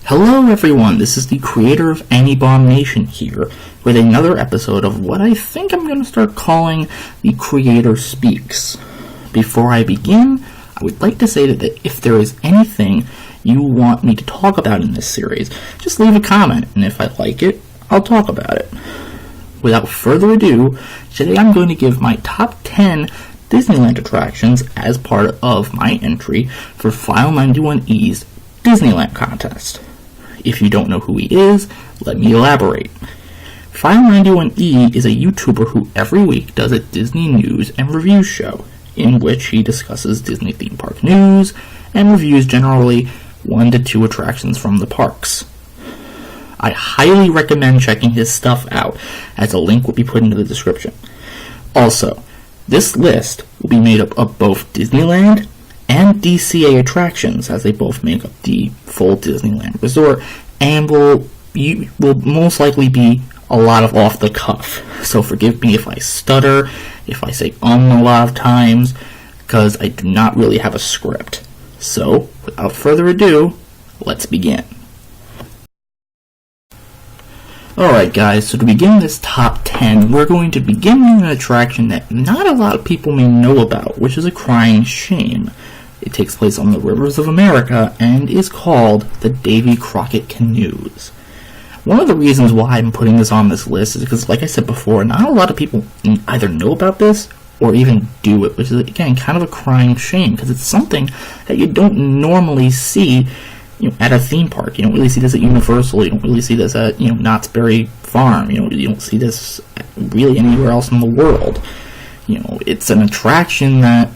Hello everyone, this is the creator of Abomination here with another episode of what I think I'm going to start calling the Creator Speaks. Before I begin, I would like to say that if there is anything you want me to talk about in this series, just leave a comment, and if I like it, I'll talk about it. Without further ado, today I'm going to give my top 10 Disneyland attractions as part of my entry for File 91E's Disneyland contest. If you don't know who he is, let me elaborate. File 91E is a YouTuber who every week does a Disney news and review show, in which he discusses Disney theme park news and reviews generally 1 to 2 attractions from the parks. I highly recommend checking his stuff out, as a link will be put into the description. Also, this list will be made up of both Disneyland and DCA attractions, as they both make up the full Disneyland Resort, and will most likely be a lot of off the cuff. So forgive me if I stutter, if I say a lot of times, because I do not really have a script. So, without further ado, let's begin. Alright guys, so to begin this top 10, we're going to begin with an attraction that not a lot of people may know about, which is a crying shame. It takes place on the rivers of America and is called the Davy Crockett Canoes. One of the reasons why I'm putting this on this list is because, like I said before, not a lot of people either know about this or even do it, which is, again, kind of a crying shame, because it's something that you don't normally see at a theme park. You don't really see this at Universal, you don't really see this at Knott's Berry Farm, you don't see this really anywhere else in the world. It's an attraction that,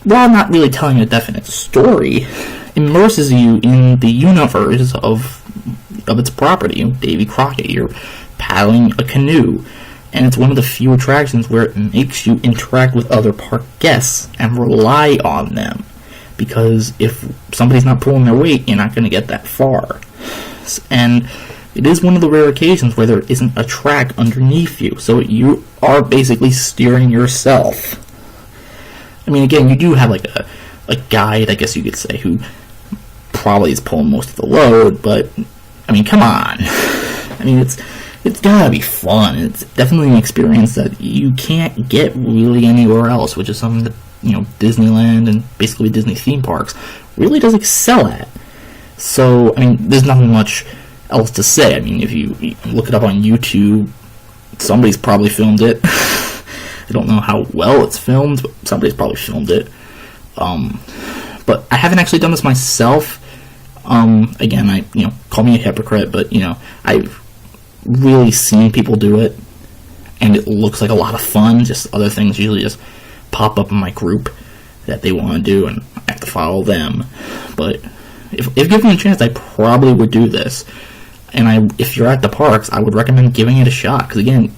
while not really telling a definite story, immerses you in the universe of its property. Davy Crockett, you're paddling a canoe, and it's one of the few attractions where it makes you interact with other park guests and rely on them, because if somebody's not pulling their weight, you're not going to get that far. And it is one of the rare occasions where there isn't a track underneath you, so you are basically steering yourself. I mean, again, you do have like a guide, I guess you could say, who probably is pulling most of the load, but I mean, come on. I mean, it's gotta be fun. It's definitely an experience that you can't get really anywhere else, which is something that Disneyland and basically Disney theme parks really does excel at. So, I mean, there's nothing much else to say. I mean, if you look it up on YouTube, somebody's probably filmed it. I don't know how well it's filmed, but somebody's probably filmed it. But I haven't actually done this myself. Again, call me a hypocrite, but, I've really seen people do it, and it looks like a lot of fun. Just other things usually just pop up in my group that they want to do, and I have to follow them. But if given a chance, I probably would do this. And if you're at the parks, I would recommend giving it a shot, because, again,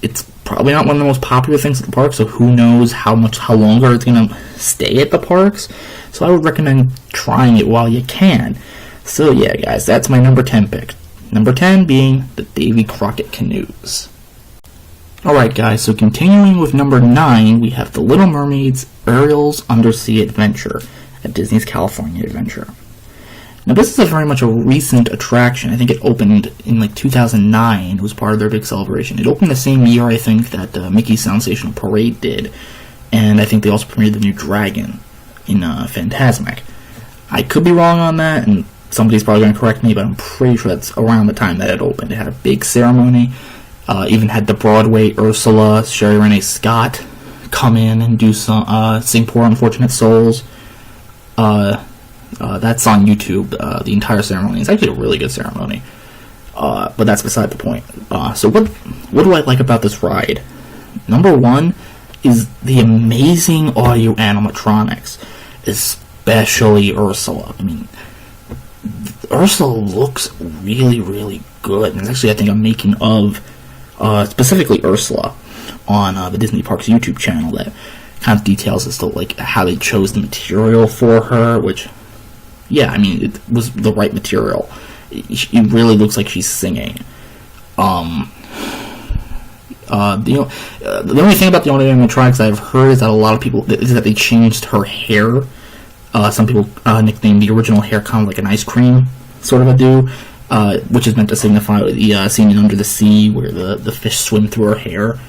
it's probably not one of the most popular things at the park, so who knows how longer it's going to stay at the parks. So I would recommend trying it while you can. So yeah, guys, that's my number 10 pick. Number 10 being the Davy Crockett Canoes. Alright guys, so continuing with number 9, we have The Little Mermaid's Ariel's Undersea Adventure at Disney's California Adventure. Now this is very much a recent attraction. I think it opened in 2009. It was part of their big celebration. It opened the same year, I think, that Mickey's Sensational Parade did. And I think they also premiered the new Dragon in Fantasmic. I could be wrong on that, and somebody's probably going to correct me, but I'm pretty sure that's around the time that it opened. It had a big ceremony. Even had the Broadway Ursula, Sherry Renee Scott, come in and do some sing Poor Unfortunate Souls. That's on YouTube, the entire ceremony. It's actually a really good ceremony. But that's beside the point. So what do I like about this ride? Number 1 is the amazing audio animatronics, especially Ursula. I mean, Ursula looks really, really good. And there's actually, I think, a making of specifically Ursula on the Disney Parks YouTube channel that kind of details as to how they chose the material for her, which, yeah, I mean, it was the right material. It really looks like she's singing. The only thing about the audio animatronics I've heard is that a lot of people is that they changed her hair Some people nickname the original hair kind of like an ice cream sort of a do, which is meant to signify the scene in Under the Sea where the fish swim through her hair.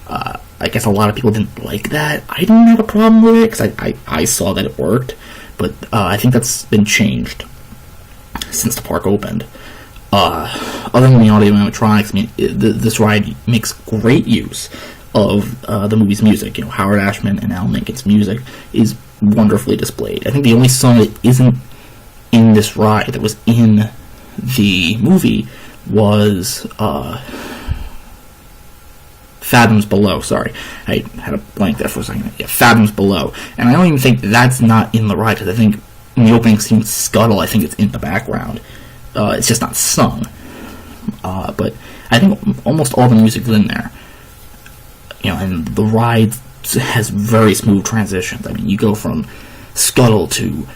I guess a lot of people didn't like that. I didn't have a problem with it because I saw that it worked, but I think that's been changed since the park opened. Other than the audio animatronics, I mean, this ride makes great use of the movie's music. You know, Howard Ashman and Al Menken's music is wonderfully displayed. I think the only song that isn't in this ride that was in the movie was Fathoms Below. Sorry, I had a blank there for a second. Yeah, Fathoms Below. And I don't even think that's not in the ride, because I think in the opening scene, Scuttle, I think it's in the background. It's just not sung. But I think almost all the music is in there. You know, and the ride has very smooth transitions. I mean, you go from Scuttle to,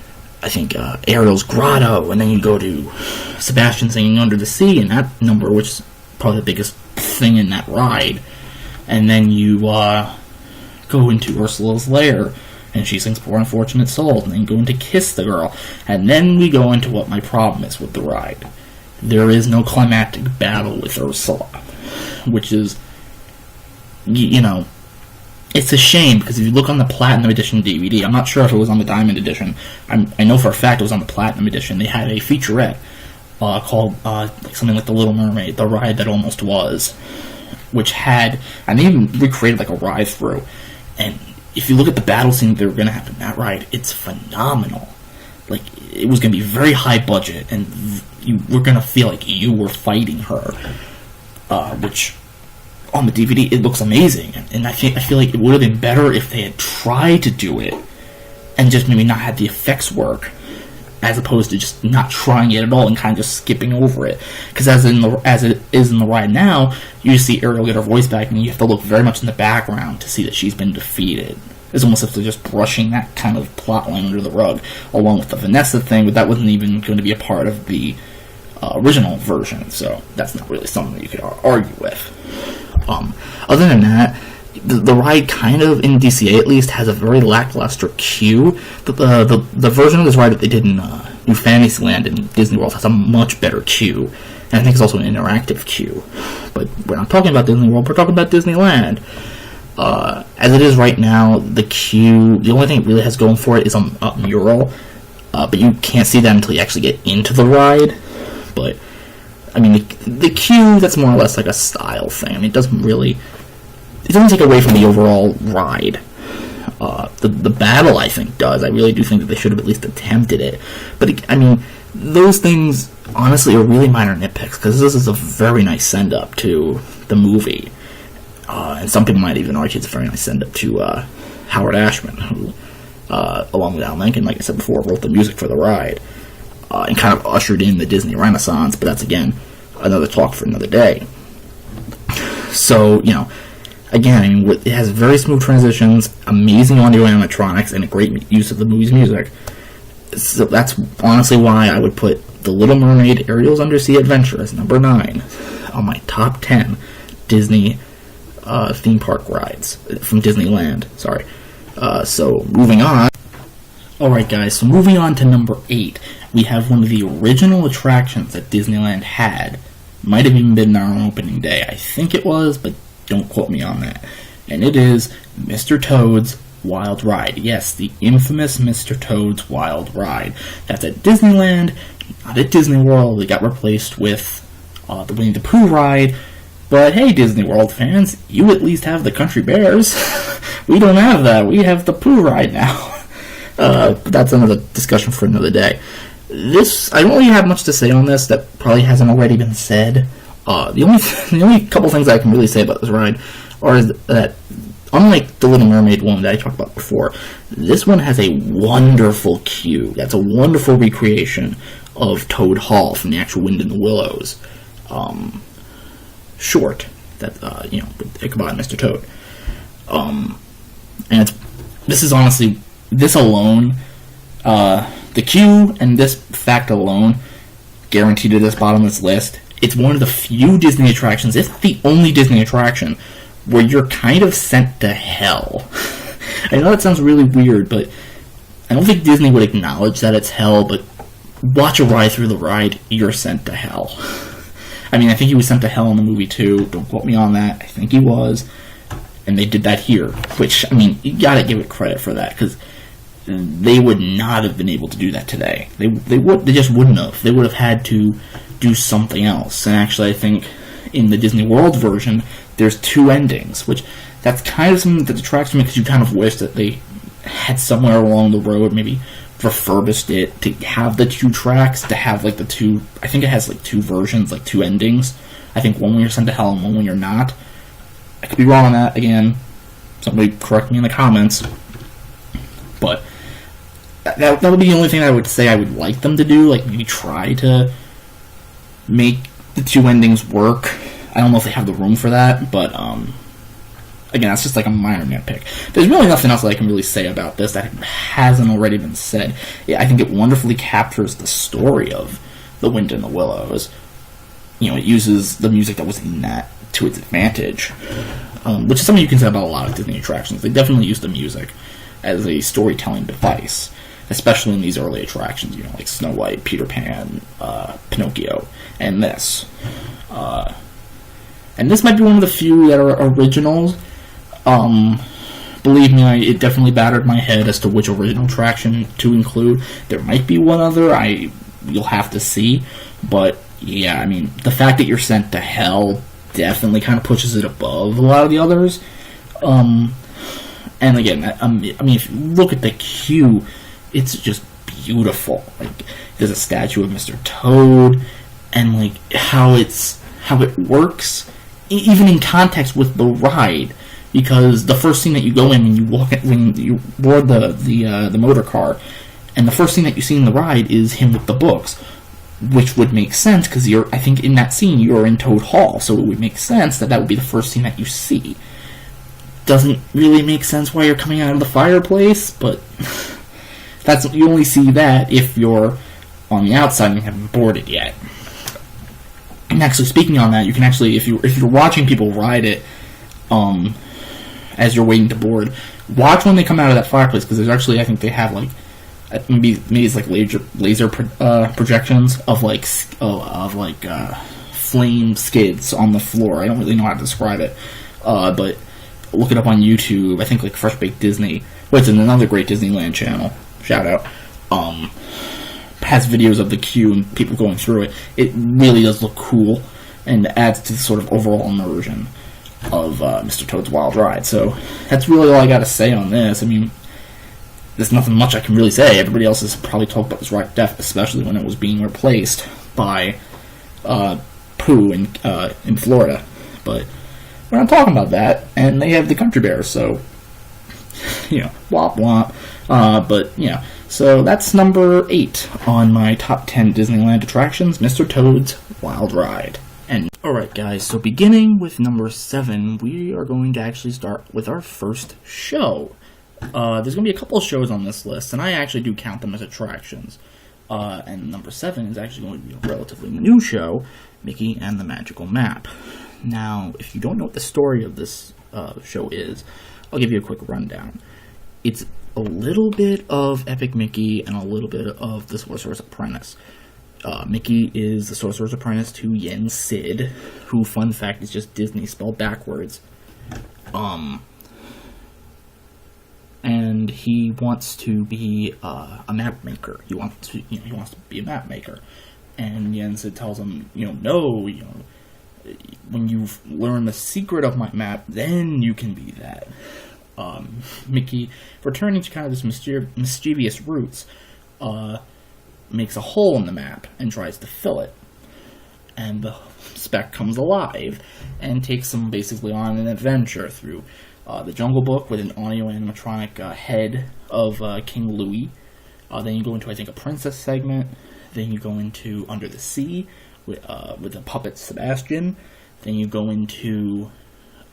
I think, Ariel's Grotto, and then you go to Sebastian singing Under the Sea, and that number, which is probably the biggest thing in that ride. And then you go into Ursula's Lair, and she sings Poor Unfortunate Souls, and then you go into Kiss the Girl, and then we go into what my problem is with the ride. There is no climactic battle with Ursula, which is, you know, it's a shame, because if you look on the Platinum Edition DVD, I'm not sure if it was on the Diamond Edition, I know for a fact it was on the Platinum Edition, they had a featurette called something like The Little Mermaid, the ride that almost was, which had, and they even recreated like a ride-through, and if you look at the battle scene they were going to have in that ride, it's phenomenal. Like, it was going to be very high budget, and you were going to feel like you were fighting her, which on the DVD it looks amazing, and I feel like it would have been better if they had tried to do it and just maybe not had the effects work, as opposed to just not trying it at all and kind of just skipping over it. Because as it is in the ride now, you just see Ariel get her voice back, and you have to look very much in the background to see that she's been defeated. It's almost as if they're just brushing that kind of plot line under the rug, along with the Vanessa thing, but that wasn't even going to be a part of the original version, so that's not really something that you could argue with. Other than that, the ride kind of, in DCA at least, has a very lackluster queue. The version of this ride that they did in New Fantasyland and Disney World has a much better queue, and I think it's also an interactive queue. But we're not talking about Disney World, we're talking about Disneyland. As it is right now, the queue, the only thing it really has going for it is a mural, but you can't see that until you actually get into the ride. But, I mean, the queue, that's more or less like a style thing. I mean, it doesn't take away from the overall ride. The battle, I think, does. I really do think that they should have at least attempted it. But, I mean, those things, honestly, are really minor nitpicks, because this is a very nice send-up to the movie. And some people might even argue it's a very nice send-up to Howard Ashman, who, along with Al Menken, like I said before, wrote the music for the ride, and kind of ushered in the Disney Renaissance, but that's, again, another talk for another day. So, you know, again, I mean, it has very smooth transitions, amazing audio animatronics, and a great use of the movie's music. So that's honestly why I would put The Little Mermaid, Ariel's Undersea Adventure as number 9 on my top 10 Disney theme park rides from Disneyland. Sorry. So moving on. Alright guys, so moving on to number 8, we have one of the original attractions that Disneyland had. Might have even been there on opening day. I think it was, but don't quote me on that. And it is Mr. Toad's Wild Ride. Yes, the infamous Mr. Toad's Wild Ride. That's at Disneyland, not at Disney World. It got replaced with the Winnie the Pooh ride. But hey, Disney World fans, you at least have the Country Bears. We don't have that. We have the Pooh ride now. But that's another discussion for another day. I don't really have much to say on this that probably hasn't already been said. The only couple things I can really say about this ride are that, unlike the Little Mermaid one that I talked about before, this one has a wonderful queue. That's a wonderful recreation of Toad Hall from the actual Wind in the Willows short that with Ichabod and Mr. Toad. And this is honestly, this alone, the queue and this fact alone, guaranteed at this bottom of this list. It's one of the few Disney attractions, if the only Disney attraction, where you're kind of sent to hell. I know that sounds really weird, but I don't think Disney would acknowledge that it's hell, but watch a ride through the ride, you're sent to hell. I mean, I think he was sent to hell in the movie too. Don't quote me on that. I think he was. And they did that here, which, I mean, you gotta give it credit for that, because they would not have been able to do that today. They just wouldn't have. They would have had to do something else. And actually, I think in the Disney World version, there's 2 endings, which that's kind of something that detracts from it, because you kind of wish that they had somewhere along the road maybe refurbished it to have the 2 tracks, to have like the 2, I think it has like 2 versions, like 2 endings. I think one when you're sent to hell and one when you're not. I could be wrong on that, again. Somebody correct me in the comments. But that would be the only thing I would say I would like them to do, like maybe try to make the 2 endings work. I don't know if they have the room for that, but again, that's just like a minor nitpick. There's really nothing else that I can really say about this that hasn't already been said. Yeah, I think it wonderfully captures the story of The Wind in the Willows. You know, it uses the music that was in that to its advantage, which is something you can say about a lot of Disney attractions. They definitely use the music as a storytelling device, especially in these early attractions, you know, like Snow White, Peter Pan, Pinocchio, and this. And this might be one of the few that are originals. Believe me, it definitely battered my head as to which original attraction to include. There might be one other, you'll have to see, but yeah, I mean, the fact that you're sent to hell definitely kind of pushes it above a lot of the others. And again, I mean, if you look at the queue, it's just beautiful. Like, there's a statue of Mr. Toad, and like how it works, even in context with the ride. Because the first thing that you go in when you board the motor car, and the first thing that you see in the ride is him with the books, which would make sense because I think in that scene you're in Toad Hall, so it would make sense that would be the first thing that you see. Doesn't really make sense why you're coming out of the fireplace, but you only see that if you're on the outside and you haven't boarded yet. And actually, speaking on that, you can actually, if you're watching people ride it, as you're waiting to board, watch when they come out of that fireplace, because there's actually, I think they have like maybe it's like laser projections of flame skids on the floor. I don't really know how to describe it, but look it up on YouTube. I think like Fresh Baked Disney, which is another great Disneyland channel, shout out, has videos of the queue and people going through it. It really does look cool and adds to the sort of overall immersion of Mr. Toad's Wild Ride. So that's really all I got to say on this. I mean, there's nothing much I can really say. Everybody else has probably talked about this ride to death, especially when it was being replaced by Pooh in Florida. But we're not talking about that, and they have the Country Bears, so, you know, womp womp. But, yeah, so that's number 8 on my top 10 Disneyland attractions, Mr. Toad's Wild Ride. And alright guys, so beginning with number 7, we are going to actually start with our first show. There's going to be a couple of shows on this list, and I actually do count them as attractions. And number 7 is actually going to be a relatively new show, Mickey and the Magical Map. Now, if you don't know what the story of this show is, I'll give you a quick rundown. It's a little bit of Epic Mickey and a little bit of The Sorcerer's Apprentice. Mickey is the Sorcerer's Apprentice to Yen Sid, who, fun fact, is just Disney spelled backwards. And he wants to be a map maker. He wants to be a map maker. And Yen Sid tells him, no, when you've learned the secret of my map, then you can be that. Mickey, returning to kind of this mischievous roots, makes a hole in the map and tries to fill it. And the speck comes alive and takes him basically on an adventure through the Jungle Book with an audio animatronic head of King Louis. Then you go into, I think, a princess segment. Then you go into Under the Sea with the puppet Sebastian. Then you go into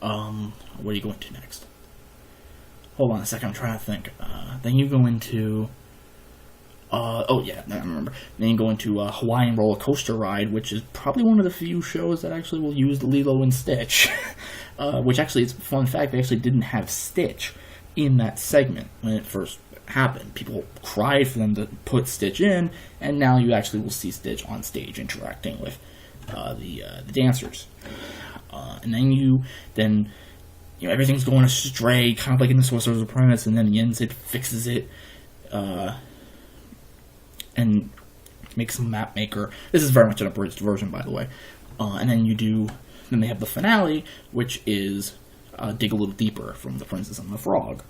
what do you go into next? Hold on a second, I'm trying to think. Then you go into oh yeah, I remember. Then you go into Hawaiian Roller Coaster Ride, which is probably one of the few shows that actually will use the Lilo and Stitch. Which actually, it's a fun fact, they actually didn't have Stitch in that segment when it first happened. People cried for them to put Stitch in, and now you actually will see Stitch on stage interacting with the dancers. And then everything's going astray, kind of like in the Sorcerer's Apprentice, and then Yensid fixes it, and makes a map maker. This is very much an abridged version, by the way. And then they have the finale, which is Dig a Little Deeper from The Princess and the Frog.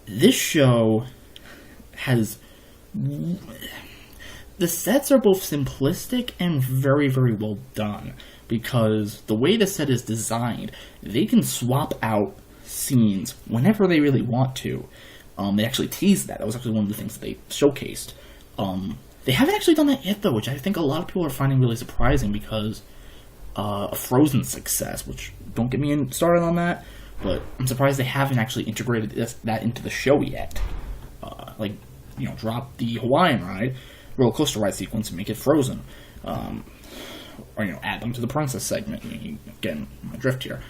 This show has... The sets are both simplistic and very, very well done, because the way the set is designed, they can swap out scenes whenever they really want to. They actually teased that. That was actually one of the things that they showcased. They haven't actually done that yet, though, which I think a lot of people are finding really surprising, because of Frozen's success, which, don't get me started on that, but I'm surprised they haven't actually integrated that into the show yet. Drop the Hawaiian ride, roller coaster ride sequence, and make it Frozen. Or add them to the Princess segment. Again, my drift here.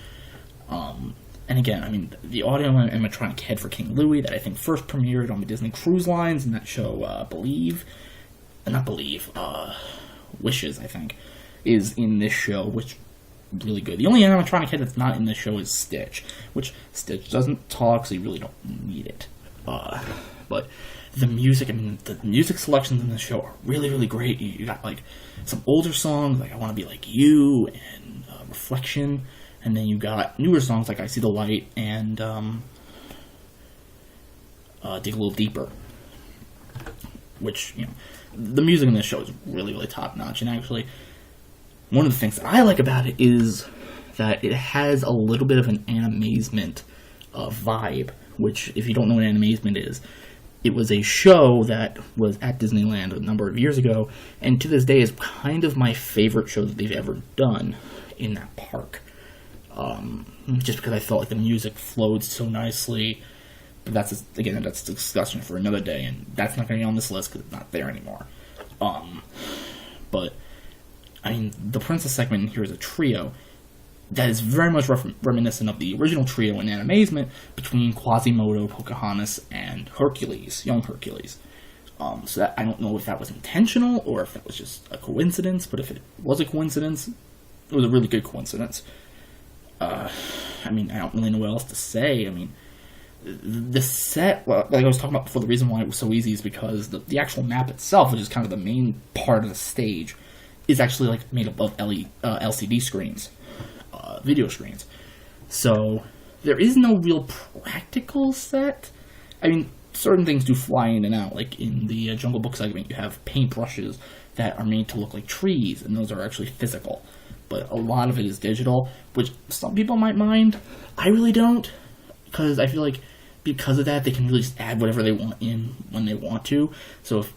And again, the audio animatronic head for King Louie that I think first premiered on the Disney Cruise Lines in that show, Wishes, I think, is in this show, which really good. The only animatronic head that's not in this show is Stitch, which Stitch doesn't talk, so you really don't need it. But the music, the music selections in the show are really, really great. You got some older songs like I Want to Be Like You and Reflection, and then you got newer songs like I See the Light and Dig a Little Deeper, which, the music in this show is really, really top notch. And actually, one of the things that I like about it is that it has a little bit of an animazement vibe, which, if you don't know what animazement is, it was a show that was at Disneyland a number of years ago, and to this day is kind of my favorite show that they've ever done in that park. Just because I felt like the music flowed so nicely. But that's a discussion for another day, and that's not going to be on this list because it's not there anymore. But the Princess segment here is a trio that is very much reminiscent of the original trio in animazement between Quasimodo, Pocahontas, and Hercules, young Hercules. So that, I don't know if that was intentional or if that was just a coincidence, but if it was a coincidence, it was a really good coincidence. I don't really know what else to say. The set, like I was talking about before, the reason why it was so easy is because the actual map itself, which is kind of the main part of the stage, is actually made up of LCD screens, video screens. So there is no real practical set. Certain things do fly in and out. Like in the Jungle Book segment, you have paintbrushes that are made to look like trees, and those are actually physical. But a lot of it is digital, which some people might mind. I really don't, because I feel like because of that, they can really just add whatever they want in when they want to. So if,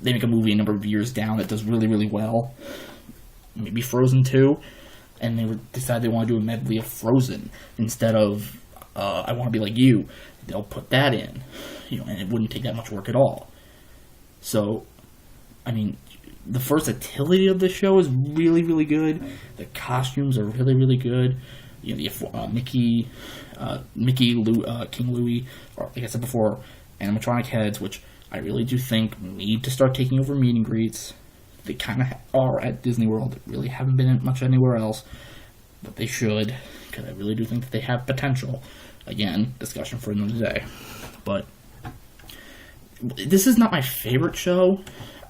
they make a movie a number of years down that does really, really well, maybe Frozen 2, and they decide they want to do a medley of Frozen instead of I Want to Be Like You, they'll put that in, and it wouldn't take that much work at all. So, the versatility of the show is really, really good. The costumes are really, really good. Mickey, King Louie, or like I said before, animatronic heads, which I really do think need to start taking over meet and greets. They kind of are at Disney World. They really haven't been much anywhere else, but they should, because I really do think that they have potential. Again, discussion for another day. But this is not my favorite show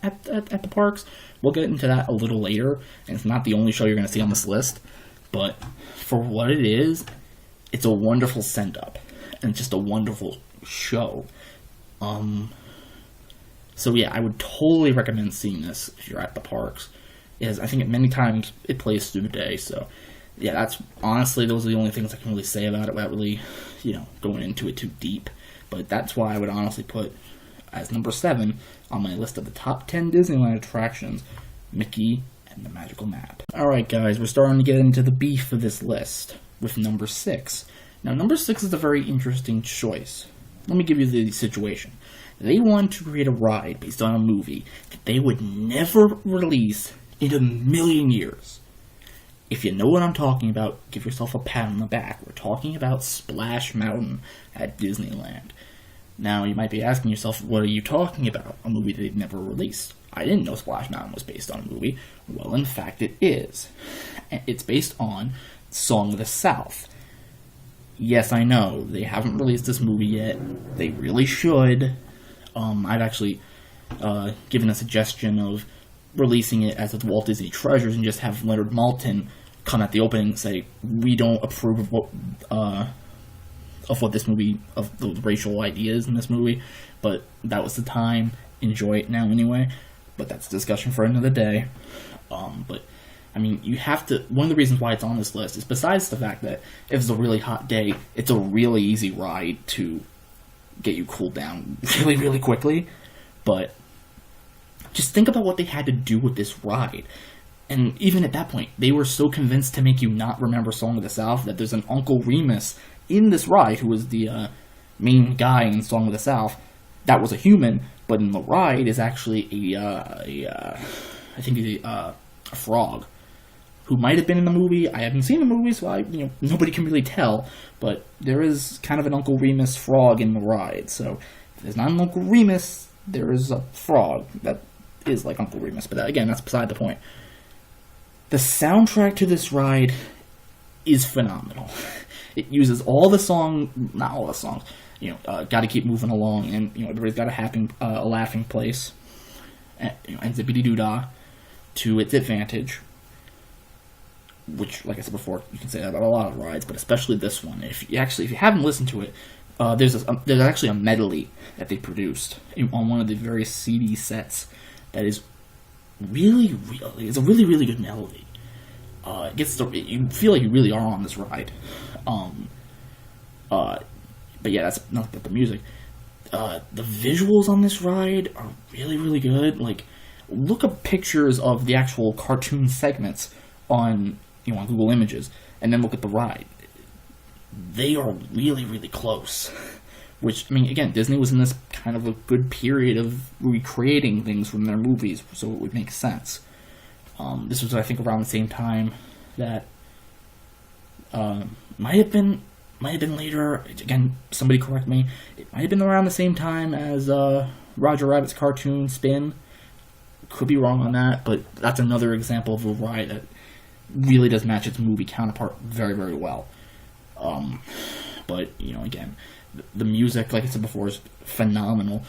at the parks. We'll get into that a little later, and it's not the only show you're going to see on this list. But for what it is, it's a wonderful send-up, and it's just a wonderful show. So yeah, I would totally recommend seeing this if you're at the parks. I think many times it plays through the day, so yeah, that's honestly, those are the only things I can really say about it without really, going into it too deep. But that's why I would honestly put as number 7 on my list of the top 10 Disneyland attractions, Mickey and the Magical Map. Alright guys, we're starting to get into the beef of this list with number 6. Now number 6 is a very interesting choice. Let me give you the situation. They wanted to create a ride based on a movie that they would never release in a million years. If you know what I'm talking about, give yourself a pat on the back. We're talking about Splash Mountain at Disneyland. Now, you might be asking yourself, what are you talking about? A movie they've never released. I didn't know Splash Mountain was based on a movie. Well, in fact, it is. It's based on Song of the South. Yes, I know, they haven't released this movie yet. They really should. I've actually given a suggestion of releasing it as a Walt Disney Treasures and just have Leonard Maltin come at the opening and say, we don't approve of what this movie, of the racial ideas in this movie, but that was the time. Enjoy it now anyway. But that's a discussion for another day. But I mean, you have to. One of the reasons why it's on this list is, besides the fact that if it's a really hot day, it's a really easy ride to get you cooled down really, really quickly. But just think about what they had to do with this ride. And even at that point, they were so convinced to make you not remember Song of the South that there's an Uncle Remus in this ride who was the main guy in Song of the South. That was a human, but in the ride is actually a frog who might have been in the movie. I haven't seen the movie, so nobody can really tell. But there is kind of an Uncle Remus frog in the ride. So if there's not an Uncle Remus, there is a frog that is like Uncle Remus. But again, that's beside the point. The soundtrack to this ride is phenomenal. It uses all the songs, not all the songs. Gotta keep moving along, and everybody's got a laughing place, and Zippity Doo Dah to its advantage. Which, like I said before, you can say that about a lot of rides, but especially this one. If you haven't listened to it, there's actually a medley that they produced on one of the various CD sets that is really, really, it's a really, really good melody. You feel like you really are on this ride. But yeah, that's not about the music. The visuals on this ride are really, really good. Like, look up pictures of the actual cartoon segments on Google Images, and then look at the ride. They are really, really close. Which, I mean, again, Disney was in this kind of a good period of recreating things from their movies, so it would make sense. This was, I think, around the same time that might have been later. Again, somebody correct me. It might have been around the same time as Roger Rabbit's cartoon Spin. Could be wrong on that, but that's another example of a ride that really does match its movie counterpart very, very well. But again, the music, like I said before, is phenomenal.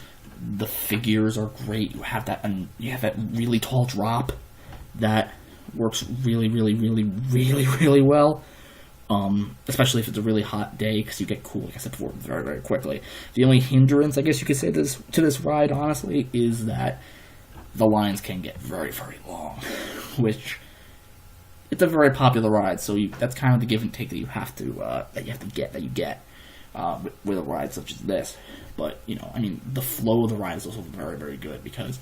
The figures are great. You have that really tall drop that works really, really, really, really, really well. Especially if it's a really hot day, because you get cool, like I said before, very, very quickly. The only hindrance, I guess you could say, to this ride, honestly, is that the lines can get very, very long, which it's a very popular ride, so that's kind of the give and take that you get with a ride such as this. But the flow of the ride is also very, very good, because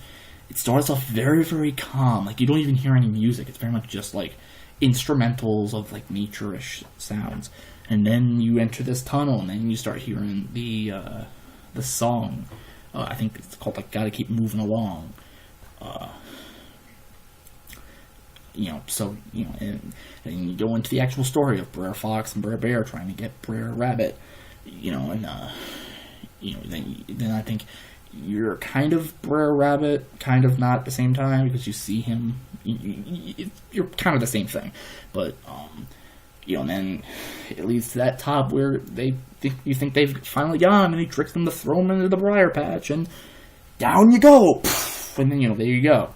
it starts off very, very calm. Like, you don't even hear any music. It's very much just like instrumentals of like nature-ish sounds, and then you enter this tunnel, and then you start hearing the song. I think it's called like "Gotta Keep Moving Along." And you go into the actual story of Brer Fox and Brer Bear trying to get Brer Rabbit. Then I think you're kind of Brer Rabbit, kind of not at the same time, because you see him. You're kind of the same thing, but and then it leads to that top where you think they've finally got him, and he tricks them to throw him into the briar patch, and down you go, and then there you go.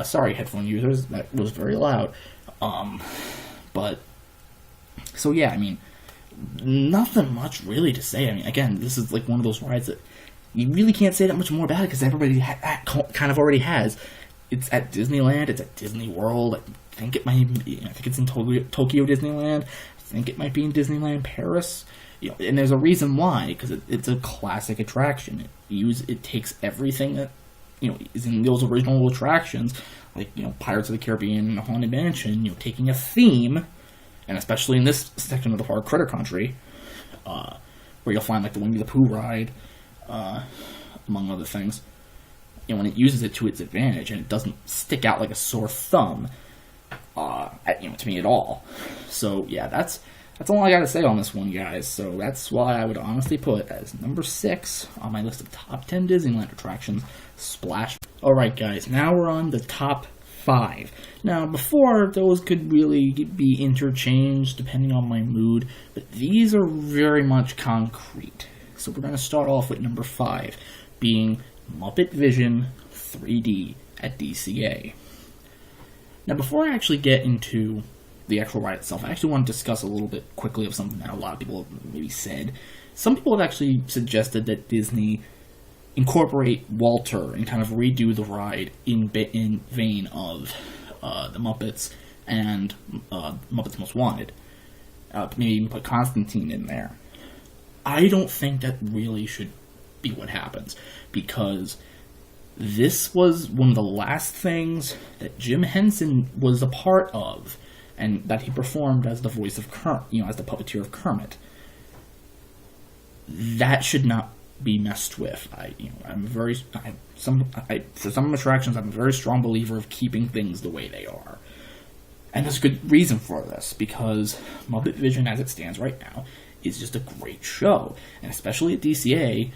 Sorry, headphone users, that was very loud. But so yeah, I mean, nothing much really to say. I mean, again, this is like one of those rides that you really can't say that much more about it, because everybody kind of already has. It's at Disneyland. It's at Disney World. I think it might be. I think it's in Tokyo Disneyland. I think it might be in Disneyland Paris. And there's a reason why, because it's a classic attraction. It takes everything that is in those original attractions, like Pirates of the Caribbean and Haunted Mansion. Taking a theme, and especially in this section of the park, Critter Country, where you'll find like the Winnie the Pooh ride, among other things. When it uses it to its advantage, and it doesn't stick out like a sore thumb, to me at all. So yeah, that's that's all I gotta say on this one, guys. So that's why I would honestly put as number 6 on my list of top 10 Disneyland attractions, Splash. Alright, guys, now we're on the top 5. Now, before, those could really be interchanged depending on my mood, but these are very much concrete. So we're going to start off with number 5, being Muppet Vision 3D at DCA. Now, before I actually get into the actual ride itself, I actually want to discuss a little bit quickly of something that a lot of people have maybe said. Some people have actually suggested that Disney incorporate Walter and kind of redo the ride in vein of the Muppets and Muppets Most Wanted. Maybe even put Constantine in there. I don't think that really should be what happens, because this was one of the last things that Jim Henson was a part of, and that he performed as the voice of Kermit, as the puppeteer of Kermit. That should not be messed with. For some attractions, I'm a very strong believer of keeping things the way they are. And there's a good reason for this, because Muppet Vision, as it stands right now, is just a great show. And especially at DCA,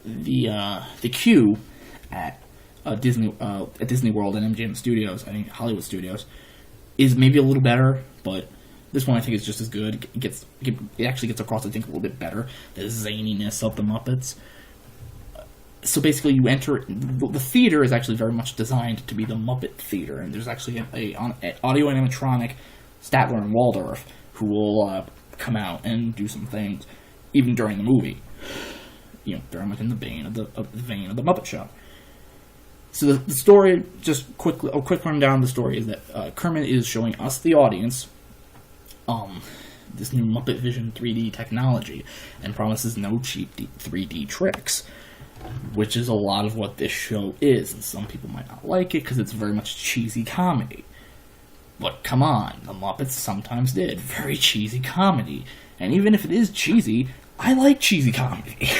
the queue at Disney World and MGM Studios, Hollywood Studios, is maybe a little better, but this one I think is just as good. It actually gets across, I think, a little bit better, the zaniness of the Muppets. So basically, you enter. The theater is actually very much designed to be the Muppet Theater, and there's actually an audio animatronic, Statler and Waldorf, who will come out and do some things, even during the movie. Very much in the vein of the Muppet Show. So the story, just a quick rundown of the story, is that Kermit is showing us, the audience, this new Muppet Vision 3D technology, and promises no cheap 3D tricks, which is a lot of what this show is, and some people might not like it because it's very much cheesy comedy. But come on, the Muppets sometimes did very cheesy comedy, and even if it is cheesy, I like cheesy comedy.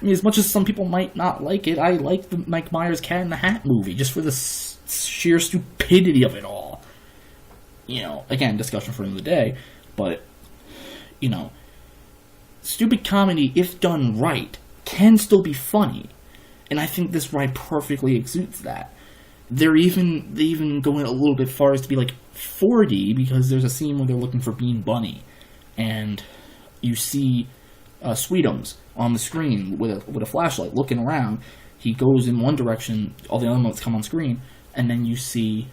As much as some people might not like it, I like the Mike Myers Cat in the Hat movie, just for the sheer stupidity of it all. Again, discussion for another day, but, stupid comedy, if done right, can still be funny. And I think this ride perfectly exudes that. They even go in a little bit far as to be like 4D, because there's a scene where they're looking for Bean Bunny, and you see Sweetums on the screen with a flashlight looking around. He goes in one direction, all the other ones come on screen, and then you see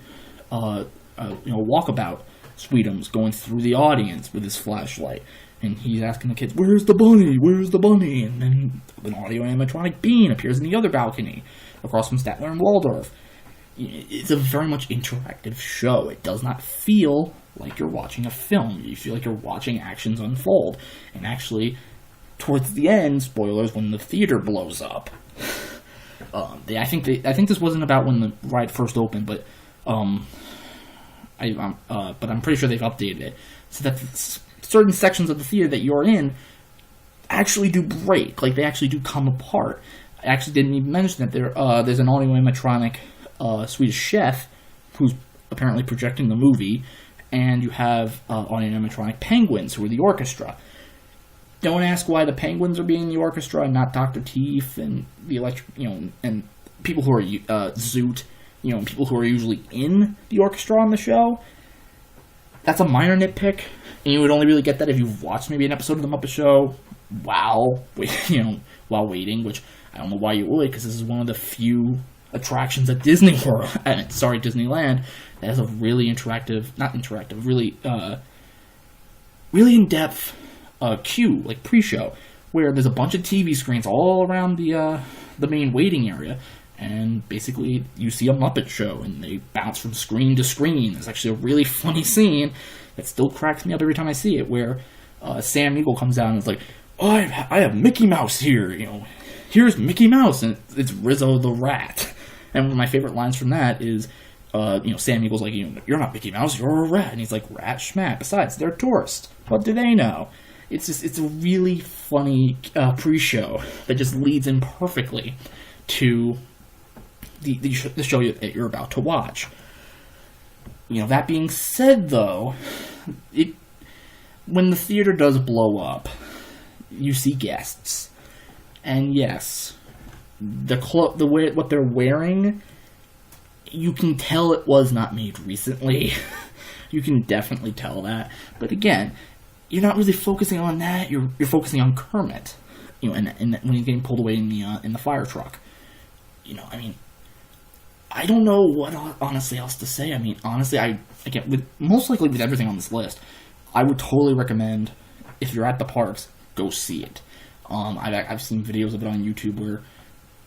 Walkabout Sweetums going through the audience with his flashlight, and he's asking the kids, "Where's the bunny? Where's the bunny?" And then an audio animatronic Bean appears in the other balcony across from Statler and Waldorf. It's a very much interactive show. It does not feel like you're watching a film. You feel like you're watching actions unfold. And actually, towards the end, spoilers, when the theater blows up, I think this wasn't about when the ride first opened, but I'm pretty sure they've updated it so that certain sections of the theater that you're in actually do break. Like, they actually do come apart. I actually didn't even mention that there's an audio animatronic Swedish chef who's apparently projecting the movie, and you have audio animatronic penguins who are the orchestra. Don't ask why the penguins are being in the orchestra and not Dr. Teeth and the and people who are Zoot, people who are usually in the orchestra on the show. That's a minor nitpick, and you would only really get that if you've watched maybe an episode of the Muppet Show while waiting, which I don't know why you would, because this is one of the few attractions at Disneyland that has a really really in-depth queue, like pre-show, where there's a bunch of TV screens all around the main waiting area, and basically you see a Muppet Show, and they bounce from screen to screen. There's actually a really funny scene that still cracks me up every time I see it, where Sam Eagle comes out and is like, "Oh, I have Mickey Mouse here, here's Mickey Mouse," and it's Rizzo the Rat. And one of my favorite lines from that is, Sam Eagle's like, "You're not Mickey Mouse, you're a rat." And he's like, "Rat schmat. Besides, they're tourists. What do they know?" It's a really funny pre-show that just leads in perfectly to the show that you're about to watch. That being said, though, when the theater does blow up, you see guests. And yes, what they're wearing, you can tell it was not made recently. You can definitely tell that. But again, you're not really focusing on that. You're focusing on Kermit, and when he's getting pulled away in the fire truck. I don't know what honestly else to say. Honestly, most likely with everything on this list, I would totally recommend, if you're at the parks, go see it. I've seen videos of it on YouTube where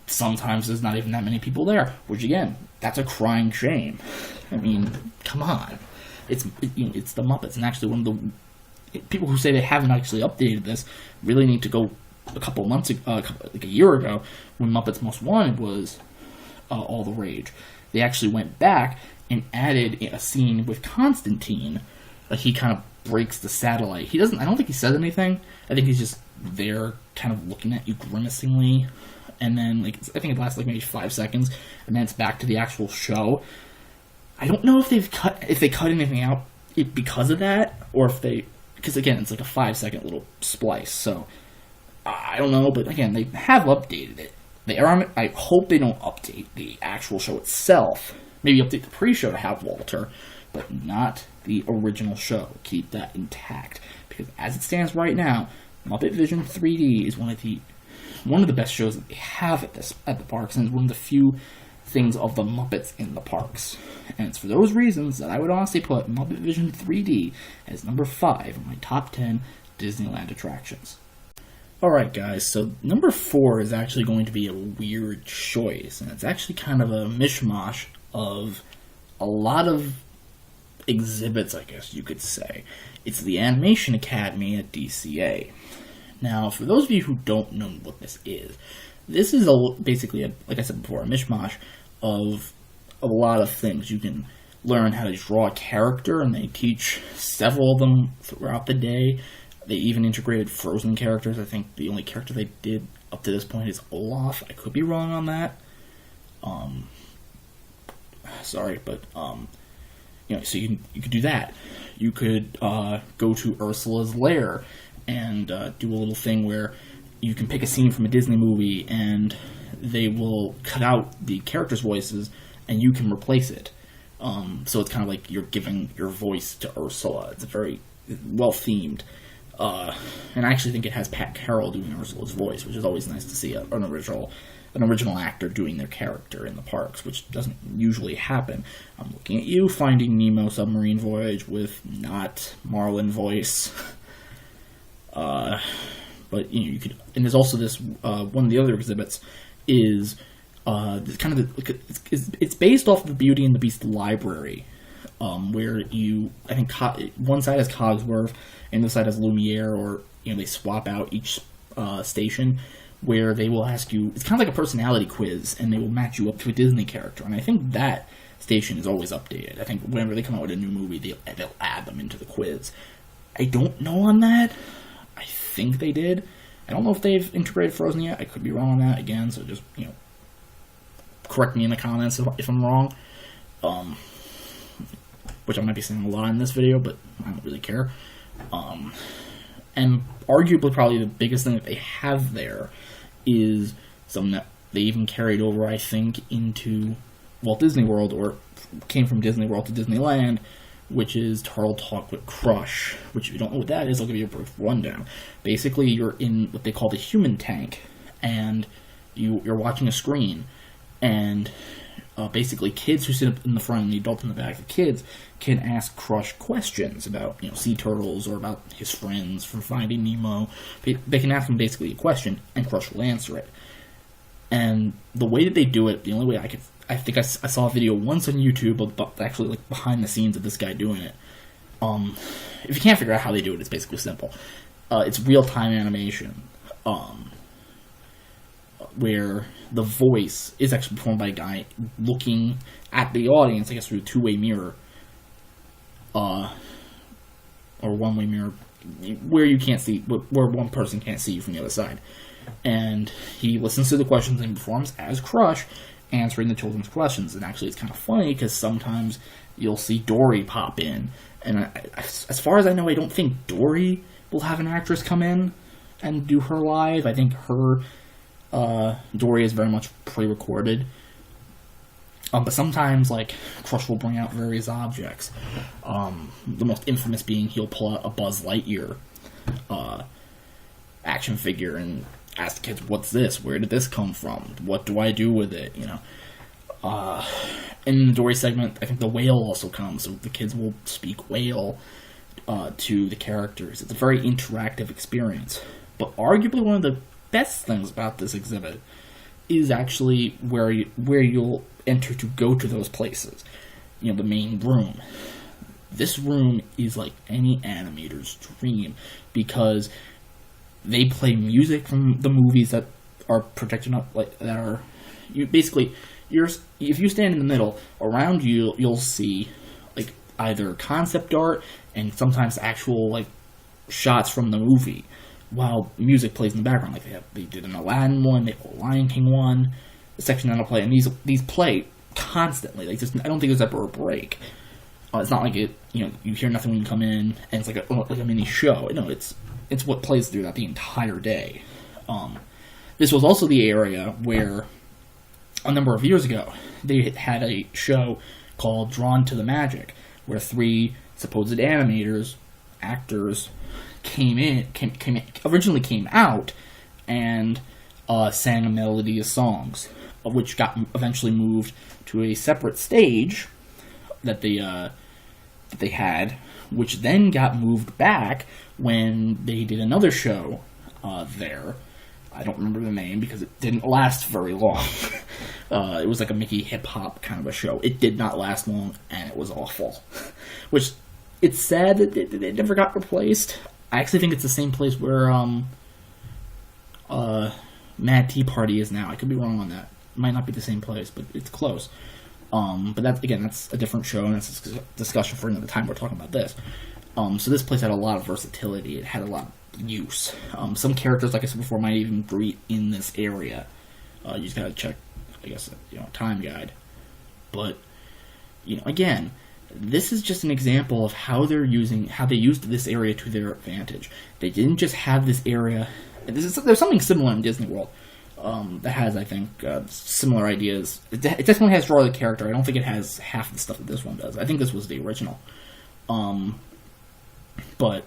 sometimes there's not even that many people there, which again, that's a crying shame. Come on. It's the Muppets, and actually one of the people who say they haven't actually updated this really need to go a couple months ago, like a year ago, when Muppets Most Wanted was all the rage. They actually went back and added a scene with Constantine. He kind of breaks the satellite. I don't think he says anything. I think he's just there kind of looking at you grimacingly, and then I think it lasts maybe 5 seconds, and then it's back to the actual show. I don't know if they cut anything out because of that, or because again, it's like a 5-second little splice, so I don't know, but again, they have updated it. I hope they don't update the actual show itself. Maybe update the pre-show to have Walter, but not the original show. Keep that intact, because as it stands right now, Muppet Vision 3D is one of the best shows that they have at the parks, and one of the few things of the Muppets in the parks. And it's for those reasons that I would honestly put Muppet Vision 3D as number 5 on my top 10 Disneyland attractions. Alright guys, so number 4 is actually going to be a weird choice, and it's actually kind of a mishmash of a lot of exhibits, I guess you could say. It's the Animation Academy at DCA. Now, for those of you who don't know what this is basically, like I said before, a mishmash of a lot of things. You can learn how to draw a character, and they teach several of them throughout the day. They even integrated Frozen characters. I think the only character they did up to this point is Olaf. I could be wrong on that. Sorry, but so you could do that. You could go to Ursula's lair and do a little thing where you can pick a scene from a Disney movie, and they will cut out the characters' voices, and you can replace it. So it's kind of like you're giving your voice to Ursula. It's very well themed. And I actually think it has Pat Carroll doing Ursula's voice, which is always nice to see an original actor doing their character in the parks, which doesn't usually happen. I'm looking at you, Finding Nemo Submarine Voyage with not Marlin voice. But you could, and there's also this one of the other exhibits is it's based off of the Beauty and the Beast library, where I think one side has Cogsworth and the side has Lumiere, or they swap out each station, where they will ask you, it's kind of like a personality quiz, and they will match you up to a Disney character. And I think that station is always updated. I think whenever they come out with a new movie, they'll add them into the quiz. I don't know on that. I think they did. I don't know if they've integrated Frozen yet. I could be wrong on that again, so just correct me in the comments if I'm wrong. Which I might be saying a lot in this video, but I don't really care. And arguably probably the biggest thing that they have there is something that they even carried over, I think, into Walt Disney World, or came from Disney World to Disneyland, which is Turtle Talk with Crush, which if you don't know what that is, I'll give you a brief rundown. Basically, you're in what they call the human tank, and you're watching a screen, and basically kids who sit up in the front and the adult in the back, the kids can ask Crush questions about sea turtles or about his friends from Finding Nemo. They can ask him basically a question, and Crush will answer it. And the way that they do it, the only way I think I saw a video once on YouTube about actually behind the scenes of this guy doing it. If you can't figure out how they do it, it's basically simple. It's real-time animation, where the voice is actually performed by a guy looking at the audience, I guess, through a two-way mirror, or one-way mirror, where you can't see, where one person can't see you from the other side. And he listens to the questions and performs as Crush, answering the children's questions. And actually, it's kind of funny because sometimes you'll see Dory pop in. And as far as I know, I don't think Dory will have an actress come in and do her live. I think her Dory is very much pre-recorded. But sometimes, like, Crush will bring out various objects. The most infamous being he'll pull out a Buzz Lightyear action figure and ask the kids, "What's this? Where did this come from? What do I do with it?" You know. In the Dory segment, I think the whale also comes, so the kids will speak whale to the characters. It's a very interactive experience. But arguably one of the best things about this exhibit is actually where you'll enter to go to those places. You know, the main room. This room is like any animator's dream because they play music from the movies that are projected up, like that are if you stand in the middle, around you you'll see like either concept art and sometimes actual like shots from the movie, while music plays in the background. Like they did an Aladdin one, they have a Lion King one, the section that'll play, and these play constantly. Like I don't think there's ever a break. It's not like you hear nothing when you come in, and it's like a mini show. No, it's what plays throughout the entire day. This was also the area where, a number of years ago, they had a show called Drawn to the Magic, where 3 supposed actors, originally came out and sang a melody of songs, which got eventually moved to a separate stage that they had, which then got moved back when they did another show there. I don't remember the name because it didn't last very long. It was like a Mickey hip-hop kind of a show. It did not last long, and it was awful. Which, it's sad that it never got replaced. I actually think it's the same place where Mad Tea Party is now. I could be wrong on that. It might not be the same place, but it's close. But that's a different show, and that's a discussion for another time. We're talking about this. So this place had a lot of versatility. It had a lot of use. Some characters, like I said before, might even breed in this area. You just gotta check, I guess, time guide. But, again, this is just an example of how they used this area to their advantage. They didn't just have this area. There's something similar in Disney World. That has, I think, similar ideas. It definitely has Draw the Character. I don't think it has half the stuff that this one does. I think this was the original. But,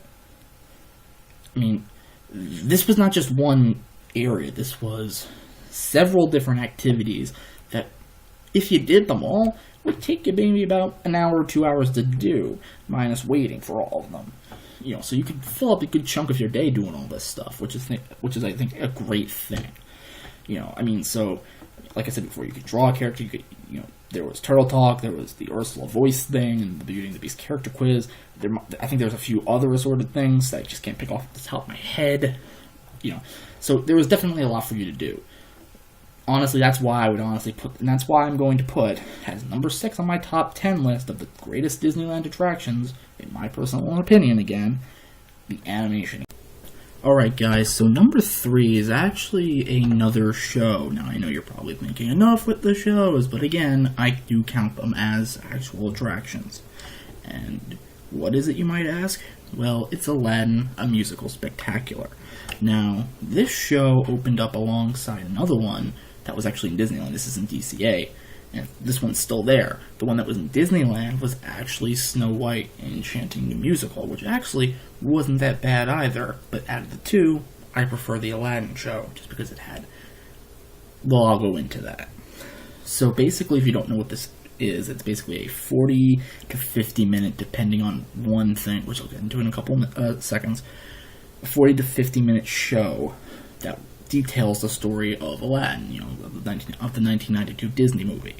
I mean, this was not just one area. This was several different activities that, if you did them all, would take you maybe about an hour or 2 hours to do, minus waiting for all of them. So you could fill up a good chunk of your day doing all this stuff, which is I think, a great thing. So, like I said before, you could draw a character, there was Turtle Talk, there was the Ursula voice thing, and the Beauty and the Beast character quiz. I think there's a few other assorted things that I just can't pick off the top of my head. So there was definitely a lot for you to do. Honestly, that's why I'm going to put, as number 6 on my top 10 list of the greatest Disneyland attractions, in my personal opinion again, the animation. Alright guys, so number 3 is actually another show. Now I know you're probably thinking, enough with the shows, but again, I do count them as actual attractions. And what is it, you might ask? Well, it's Aladdin, a musical spectacular. Now, this show opened up alongside another one that was actually in Disneyland. This is in DCA, and this one's still there. The one that was in Disneyland was actually Snow White and Enchanting the Musical, which actually wasn't that bad either, but out of the two, I prefer the Aladdin show, just because it had... Well, I'll go into that. So basically, if you don't know what this is, it's basically a 40 to 50 minute, depending on one thing, which I'll get into in a couple seconds, a 40 to 50 minute show that details the story of Aladdin, of the 1992 Disney movie.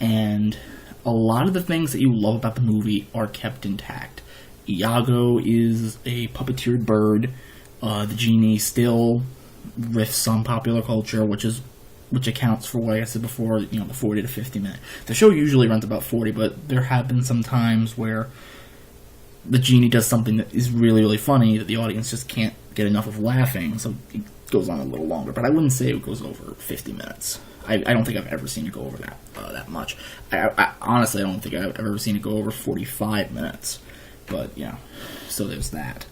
And a lot of the things that you love about the movie are kept intact. Iago is a puppeteered bird. The genie still riffs on popular culture, which accounts for what I said before, the 40 to 50 minute. The show usually runs about 40, but there have been some times where the genie does something that is really, really funny that the audience just can't get enough of laughing, so it goes on a little longer. But I wouldn't say it goes over 50 minutes. I don't think I've ever seen it go over that much. Honestly, I don't think I've ever seen it go over 45 minutes. But, so there's that.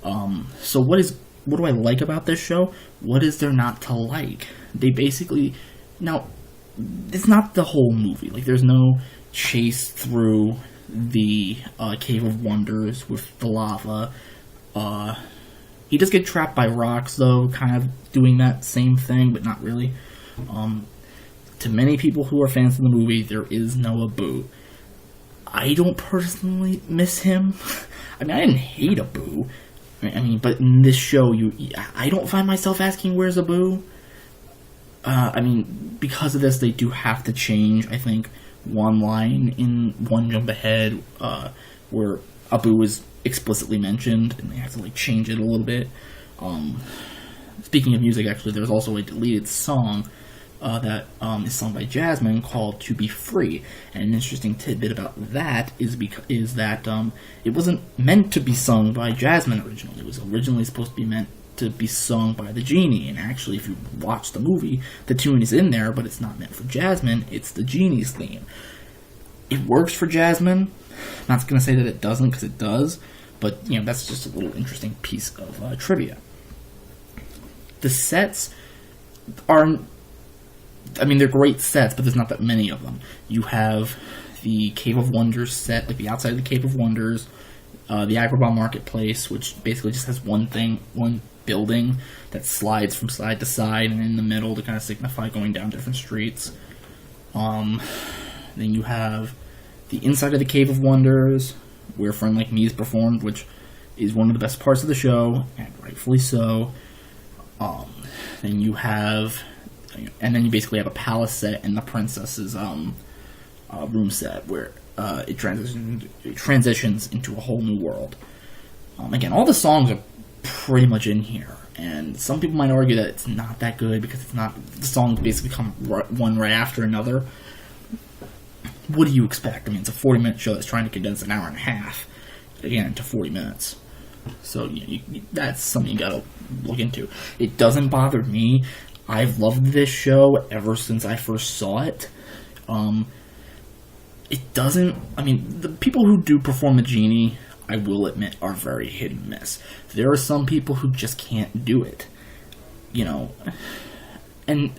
So what do I like about this show? What is there not to like? They basically... Now, it's not the whole movie. Like, there's no chase through the Cave of Wonders with the lava. He does get trapped by rocks, though, kind of doing that same thing, but not really. To many people who are fans of the movie, there is no Abu. I don't personally miss him. I mean, I didn't hate Abu. I mean, but in this show, I don't find myself asking, where's Abu? I mean, because of this, they do have to change, I think, one line in One Jump Ahead, where Abu is explicitly mentioned, and they have to, change it a little bit. Speaking of music, actually, there's also a deleted song that is sung by Jasmine called "To Be Free," and an interesting tidbit about that is that it wasn't meant to be sung by Jasmine originally. It was originally supposed to be meant to be sung by the genie, and actually, if you watch the movie, the tune is in there, but it's not meant for Jasmine. It's the genie's theme. It works for Jasmine. I'm not going to say that it doesn't, because it does, but that's just a little interesting piece of trivia. The sets are... I mean, they're great sets, but there's not that many of them. You have the Cave of Wonders set, like the outside of the Cave of Wonders, the Agrabah Marketplace, which basically just has one building that slides from side to side and in the middle to kind of signify going down different streets. Then you have the inside of the Cave of Wonders, where Friend Like Me is performed, which is one of the best parts of the show, and rightfully so. Then you have... And then you basically have a palace set and the princess's room set, where it transitions into a whole new world. Again, all the songs are pretty much in here, and some people might argue that it's not that good because it's not. The songs basically come one right after another. What do you expect? I mean, it's a 40-minute show that's trying to condense an hour and a half, again, into 40 minutes. So that's something you gotta look into. It doesn't bother me. I've loved this show ever since I first saw it. It doesn't... I mean, the people who do perform the genie, I will admit, are very hit and miss. There are some people who just can't do it. And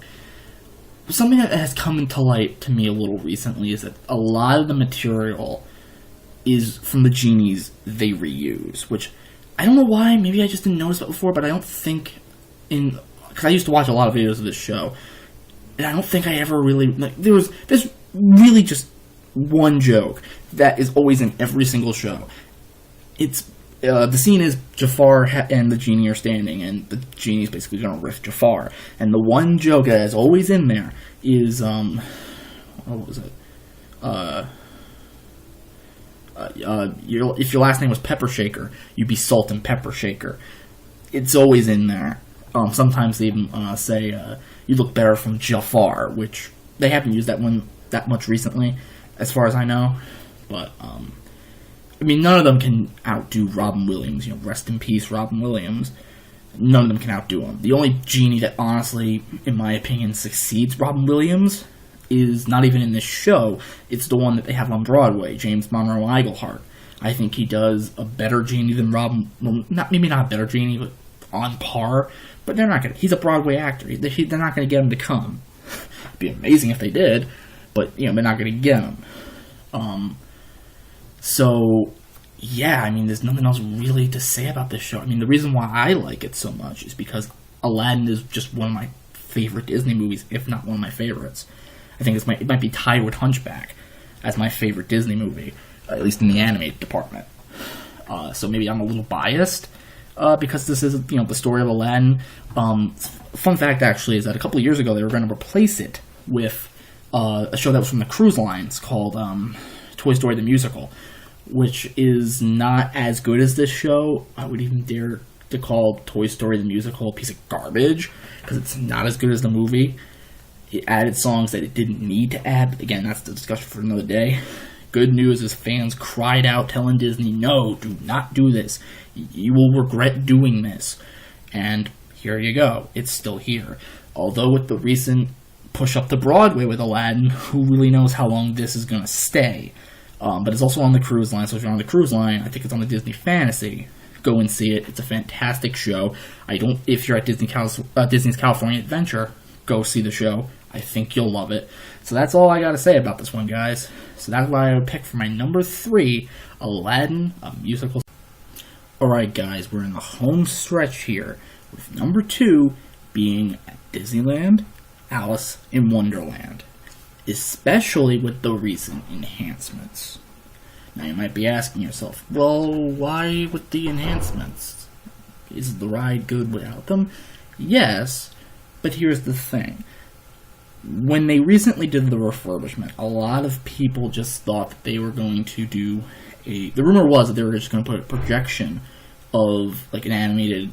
something that has come into light to me a little recently is that a lot of the material is from the genies they reuse, which I don't know why. Maybe I just didn't notice that before, but I don't think because I used to watch a lot of videos of this show, and I don't think I ever really... there's really just one joke that is always in every single show. It's... the scene is Jafar and the genie are standing, and the genie is basically going to riff Jafar. And the one joke that is always in there is... what was it? If your last name was Pepper Shaker, you'd be Salt and Pepper Shaker. It's always in there. Sometimes they even say, you look better from Jafar, which they haven't used that one that much recently, as far as I know. But, I mean, none of them can outdo Robin Williams. Rest in peace, Robin Williams. None of them can outdo him. The only genie that honestly, in my opinion, succeeds Robin Williams is not even in this show. It's the one that they have on Broadway, James Monroe Iglehart. I think he does a better genie than Robin... Well, maybe not a better genie, but on par. But they're not going to... He's a Broadway actor. They're not going to get him to come. It'd be amazing if they did, but, they're not going to get him. So, yeah, I mean, there's nothing else really to say about this show. I mean, the reason why I like it so much is because Aladdin is just one of my favorite Disney movies, if not one of my favorites. I think it might be tied with Hunchback as my favorite Disney movie, at least in the animated department. So maybe I'm a little biased because this is, the story of Aladdin. Fun fact, actually, is that a couple of years ago they were going to replace it with a show that was from the cruise lines called Toy Story the Musical, which is not as good as this show. I would even dare to call Toy Story the Musical a piece of garbage, because it's not as good as the movie. It added songs that it didn't need to add, but again, that's the discussion for another day. Good news is fans cried out telling Disney, no, do not do this. You will regret doing this. And here you go. It's still here. Although with the recent push up to Broadway with Aladdin. Who really knows how long this is going to stay? But it's also on the cruise line, so if you're on the cruise line, I think it's on the Disney Fantasy. Go and see it. It's a fantastic show. If you're at Disney's California Adventure, go see the show. I think you'll love it. So that's all I got to say about this one, guys. So that's what I would pick for my number 3, Aladdin, a musical. Alright, guys, we're in the home stretch here, with number 2 being at Disneyland, Alice in Wonderland, especially with the recent enhancements. Now you might be asking yourself, well, why with the enhancements? Is the ride good without them? Yes, but here's the thing. When they recently did the refurbishment, a lot of people just thought that they were going to do the rumor was that they were just going to put a projection of like an animated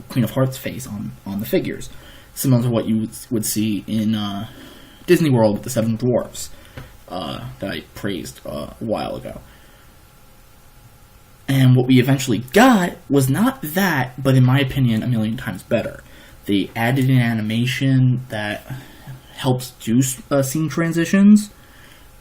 Queen of Hearts face on the figures, similar to what you would see in Disney World with the Seven Dwarfs that I praised a while ago. And what we eventually got was not that, but in my opinion, a million times better. They added an animation that helps do scene transitions.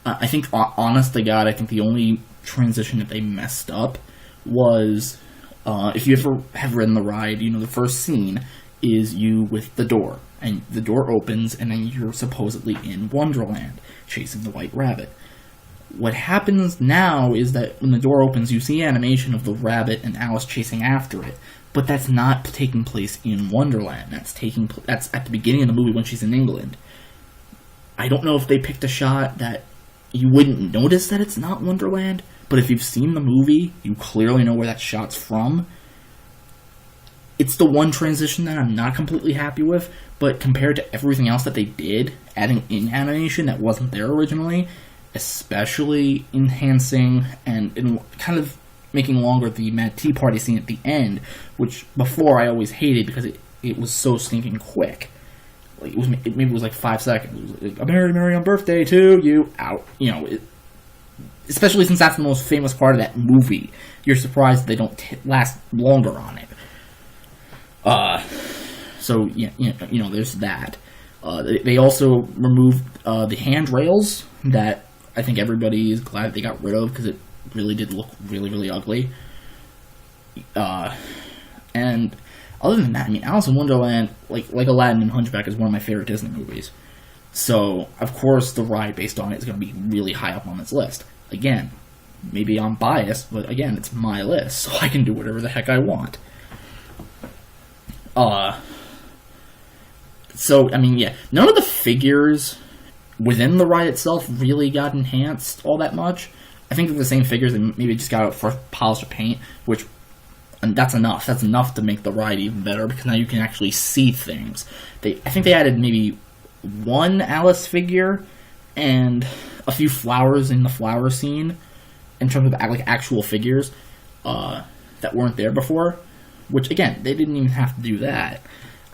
I think, honest to God, I think the only transition that they messed up was, if you ever have ridden the ride, you know, the first scene is you with the door. And the door opens, and then you're supposedly in Wonderland, chasing the White Rabbit. What happens now is that when the door opens, you see animation of the rabbit and Alice chasing after it. But that's not taking place in Wonderland. That's at the beginning of the movie when she's in England. I don't know if they picked a shot that you wouldn't notice that it's not Wonderland, but if you've seen the movie, you clearly know where that shot's from. It's the one transition that I'm not completely happy with, but compared to everything else that they did, adding in animation that wasn't there originally, especially enhancing and kind of making longer the Mad Tea Party scene at the end, which before I always hated because it was so stinking quick. Like maybe it was like 5 seconds. It was like, "I'm Mary on birthday to you," out. You know, especially since that's the most famous part of that movie. You're surprised they don't last longer on it. So yeah, you know, there's that. They also removed the handrails that I think everybody is glad they got rid of because it really did look really, really ugly. And other than that, I mean, Alice in Wonderland, like Aladdin and Hunchback, is one of my favorite Disney movies. So, of course, the ride based on it is going to be really high up on this list. Again, maybe I'm biased, but again, it's my list, so I can do whatever the heck I want. So, I mean, yeah, none of the figures within the ride itself really got enhanced all that much. I think they're the same figures, and maybe just got out for polish of paint, and that's enough. That's enough to make the ride even better, because now you can actually see things. I think they added maybe one Alice figure and a few flowers in the flower scene in terms of like actual figures that weren't there before, which, again, they didn't even have to do that.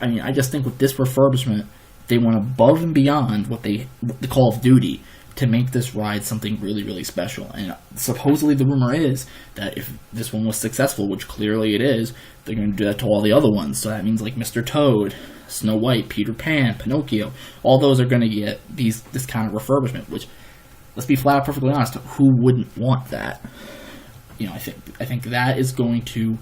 I mean, I just think with this refurbishment, they went above and beyond what the Call of Duty to make this ride something really, really special. And supposedly the rumor is that if this one was successful, which clearly it is, they're going to do that to all the other ones. So that means like Mr. Toad, Snow White, Peter Pan, Pinocchio, all those are going to get this kind of refurbishment, which, let's be flat out perfectly honest, who wouldn't want that? You know, I think that is going to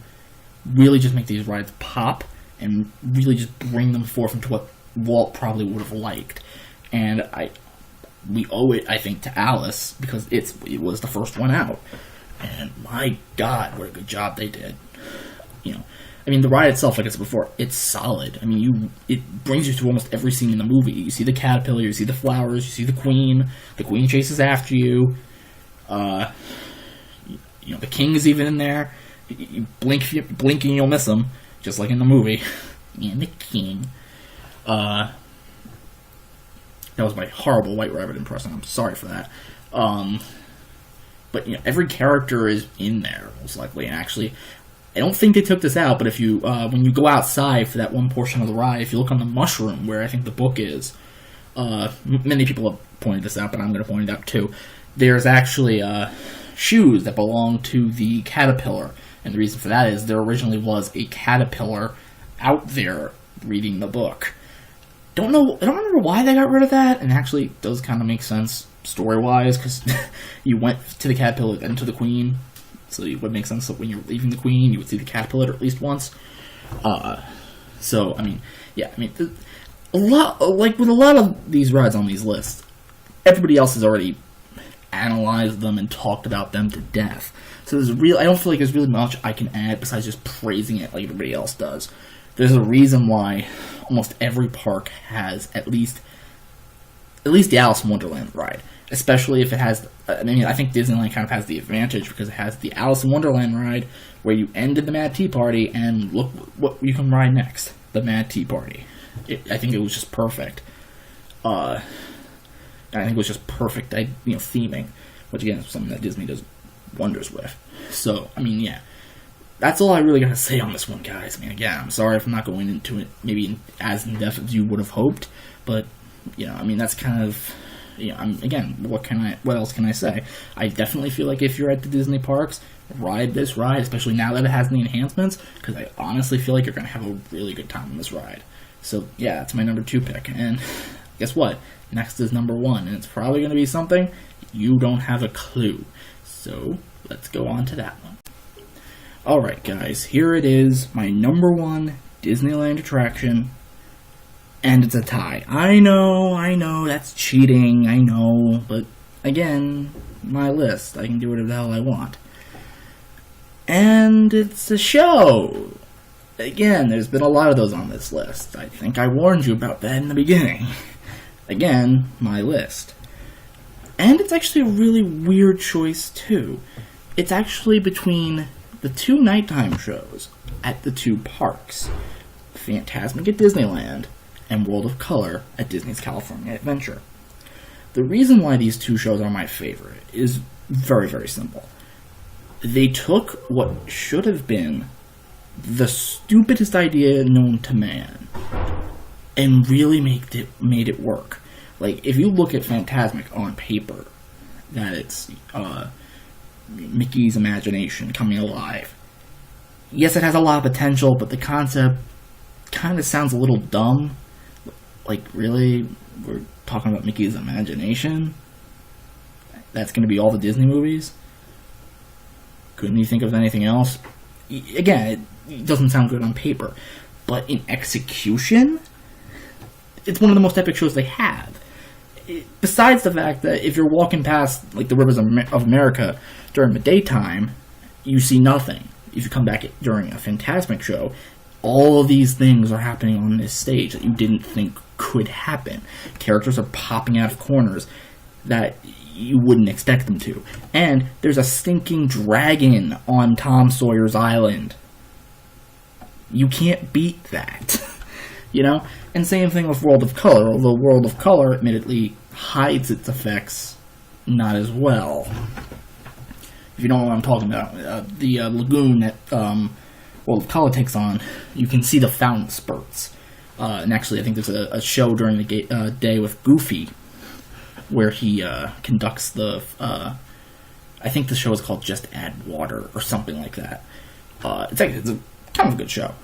really just make these rides pop and really just bring them forth into what Walt probably would have liked. And we owe it, I think, to Alice, because it was the first one out. And my God, what a good job they did. You know, I mean, the ride itself, like I said before, it's solid. I mean, it brings you to almost every scene in the movie. You see the caterpillar, you see the flowers, you see the queen chases after you. You know, the king is even in there. You blink and you'll miss him, just like in the movie. And the king. That was my horrible White Rabbit impression. I'm sorry for that. But, you know, every character is in there, most likely. And actually, I don't think they took this out, but if you, when you go outside for that one portion of the ride, if you look on the mushroom, where I think the book is, many people have pointed this out, but I'm going to point it out too. There's actually, shoes that belong to the caterpillar. And the reason for that is there originally was a caterpillar out there reading the book. don't remember why they got rid of that, and actually it does kind of make sense story-wise, because you went to the caterpillar, then to the queen, so it would make sense that when you're leaving the queen, you would see the caterpillar at least once. So, I mean, yeah, I mean, a lot, like with a lot of these rides on these lists, everybody else has already analyzed them and talked about them to death. So I don't feel like there's really much I can add besides just praising it like everybody else does. There's a reason why almost every park has at least the Alice in Wonderland ride, especially if it has. I mean, I think Disneyland kind of has the advantage because it has the Alice in Wonderland ride where you ended the Mad Tea Party and look what you can ride next, the Mad Tea Party. I think it was just perfect. I think it was just perfect, theming, which again is something that Disney does wonders with. So, I mean, yeah, that's all I really gotta say on this one, guys. I mean, again, I'm sorry if I'm not going into it maybe as in depth as you would have hoped, but I mean, that's kind of, again, what else can I say? I definitely feel like if you're at the Disney parks, ride this ride, especially now that it has the enhancements, because I honestly feel like you're gonna have a really good time on this ride. So, yeah, that's my number 2 pick, and guess what? Next is number 1, and it's probably going to be something you don't have a clue. So, let's go on to that one. Alright, guys, here it is, my number 1 Disneyland attraction, and it's a tie. I know, that's cheating, I know, but again, my list, I can do whatever the hell I want. And it's a show! Again, there's been a lot of those on this list. I think I warned you about that in the beginning. Again, my list. And it's actually a really weird choice, too. It's actually between the 2 nighttime shows at the 2 parks. Fantasmic at Disneyland and World of Color at Disney's California Adventure. The reason why these 2 shows are my favorite is very, very simple. They took what should have been the stupidest idea known to man and really made it work. Like, if you look at Fantasmic on paper, that it's Mickey's imagination coming alive. Yes, it has a lot of potential, but the concept kind of sounds a little dumb. Like, really? We're talking about Mickey's imagination? That's going to be all the Disney movies? Couldn't you think of anything else? Again, it doesn't sound good on paper, but in execution, it's one of the most epic shows they have. Besides the fact that if you're walking past like the rivers of America during the daytime, you see nothing. If you come back during a Fantasmic show, all of these things are happening on this stage that you didn't think could happen. Characters are popping out of corners that you wouldn't expect them to. And there's a stinking dragon on Tom Sawyer's Island. You can't beat that. And same thing with World of Color, although World of Color admittedly hides its effects not as well. If you don't know what I'm talking about, the lagoon that World of Color takes on, you can see the fountain spurts. And actually, I think there's a show during the day with Goofy where he conducts the... I think the show is called Just Add Water or something like that. It's a kind of a good show.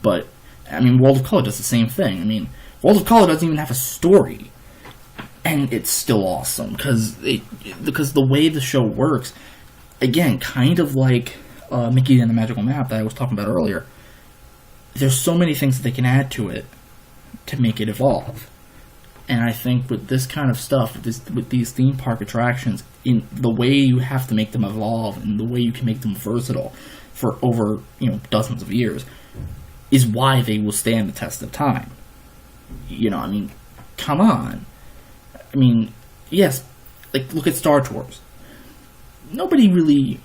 But, I mean, World of Color does the same thing. I mean, World of Color doesn't even have a story. And it's still awesome, because the way the show works, again, kind of like Mickey and the Magical Map that I was talking about earlier, there's so many things that they can add to it to make it evolve. And I think with this kind of stuff, with these theme park attractions, in the way you have to make them evolve and the way you can make them versatile for over dozens of years, is why they will stand the test of time. I mean, come on. I mean, yes, like, look at Star Tours. Nobody really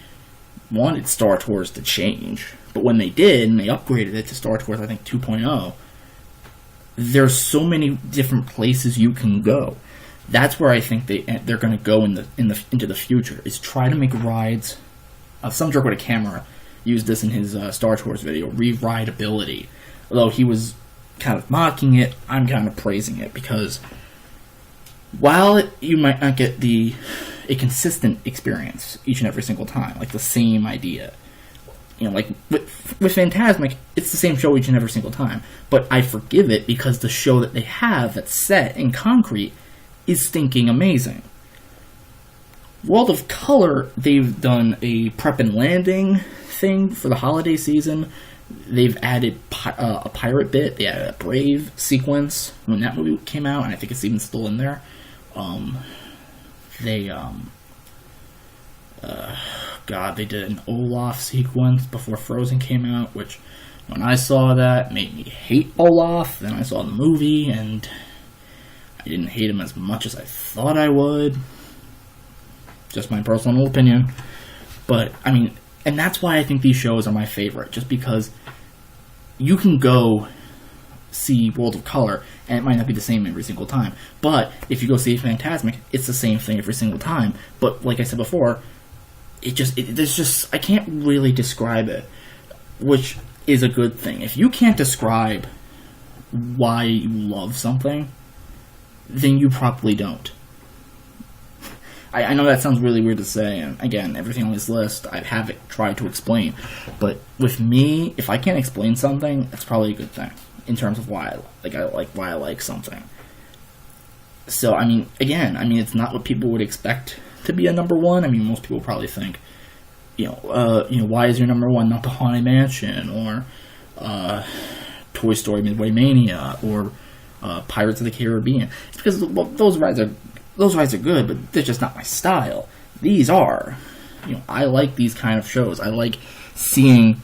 wanted Star Tours to change, but when they did, and they upgraded it to Star Tours, I think, 2.0, there's so many different places you can go. That's where I think they're going to go into the future, is try to make rides. Some jerk with a camera used this in his Star Tours video, re-rideability. Although he was kind of mocking it, I'm kind of praising it, because while you might not get a consistent experience each and every single time, like the same idea, like with Fantasmic, it's the same show each and every single time. But I forgive it because the show that they have that's set in concrete is stinking amazing. World of Color, they've done a prep and landing thing for the holiday season. They've added a pirate bit. They added a Brave sequence when that movie came out, and I think it's even still in there. They did an Olaf sequence before Frozen came out, which when I saw that made me hate Olaf. Then I saw the movie, and I didn't hate him as much as I thought I would. Just my personal opinion. But, I mean, and that's why I think these shows are my favorite, just because you can go see World of Color, and it might not be the same every single time. But if you go see Fantasmic, it's the same thing every single time. But like I said before, I can't really describe it, which is a good thing. If you can't describe why you love something, then you probably don't. I know that sounds really weird to say, and again, everything on this list, I haven't tried to explain. But with me, if I can't explain something, it's probably a good thing in terms of why I like something. So, I mean, it's not what people would expect to be a number one. I mean, most people probably think, why is your number one not the Haunted Mansion or Toy Story Midway Mania or Pirates of the Caribbean? It's because those rides are good, but they're just not my style. These are. I like these kind of shows. I like seeing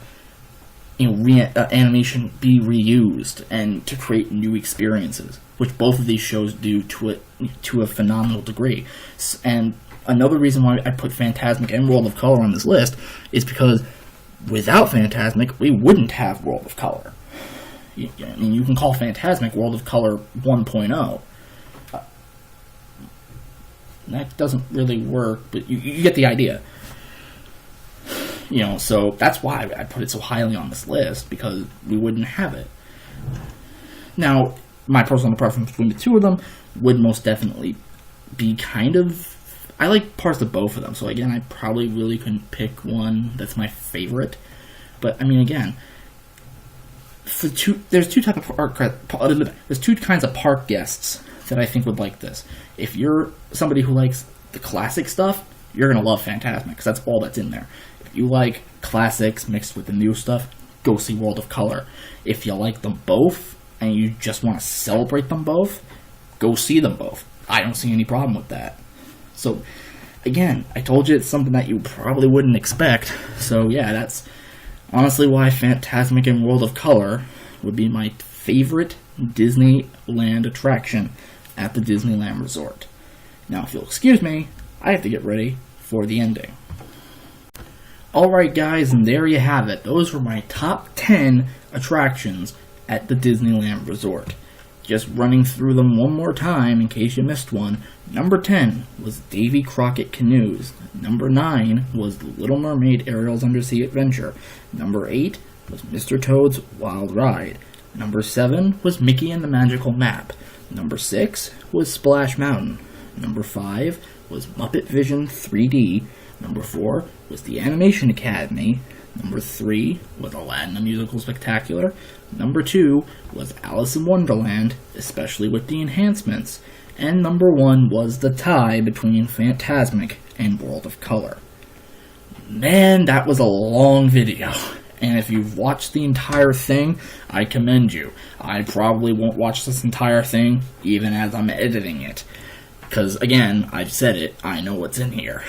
animation be reused and to create new experiences, which both of these shows do to a phenomenal degree. And another reason why I put Fantasmic and World of Color on this list is because without Fantasmic, we wouldn't have World of Color. You can call Fantasmic World of Color 1.0. That doesn't really work, but you get the idea. So that's why I put it so highly on this list, because we wouldn't have it. Now, my personal preference between the two of them would most definitely be I like parts of both of them, so again, I probably really couldn't pick one that's my favorite. But, I mean, again, there's two kinds of park guests that I think would like this. If you're somebody who likes the classic stuff, you're going to love Fantasmic, because that's all that's in there. If you like classics mixed with the new stuff, go see World of Color. If you like them both, and you just want to celebrate them both, go see them both. I don't see any problem with that. So, again, I told you it's something that you probably wouldn't expect. So, yeah, that's honestly why Fantasmic and World of Color would be my favorite Disneyland attraction at the Disneyland Resort. Now, if you'll excuse me, I have to get ready for the ending. Alright guys, and there you have it. Those were my top 10 attractions at the Disneyland Resort. Just running through them one more time in case you missed one. Number 10 was Davy Crockett Canoes. Number 9 was The Little Mermaid Ariel's Undersea Adventure. Number 8 was Mr. Toad's Wild Ride. Number 7 was Mickey and the Magical Map. Number 6 was Splash Mountain. Number 5 was Muppet Vision 3D. Number 4 was the Animation Academy. Number 3 was Aladdin the Musical Spectacular. Number 2 was Alice in Wonderland, especially with the enhancements. And number 1 was the tie between Fantasmic and World of Color. Man, that was a long video. And if you've watched the entire thing, I commend you. I probably won't watch this entire thing, even as I'm editing it. Because, again, I've said it, I know what's in here.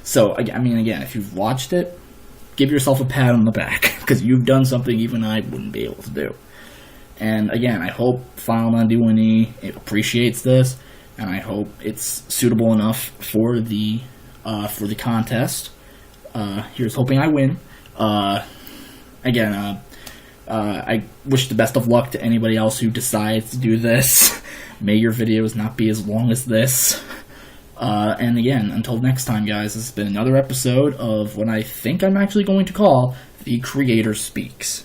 So, I mean, again, if you've watched it, give yourself a pat on the back, because you've done something even I wouldn't be able to do. And, again, I hope Final Non-Do-Any appreciates this, and I hope it's suitable enough for the contest. Here's hoping I win. Again, I wish the best of luck to anybody else who decides to do this. May your videos not be as long as this. And again, until next time, guys, this has been another episode of what I think I'm actually going to call The Creator Speaks.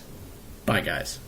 Bye, guys.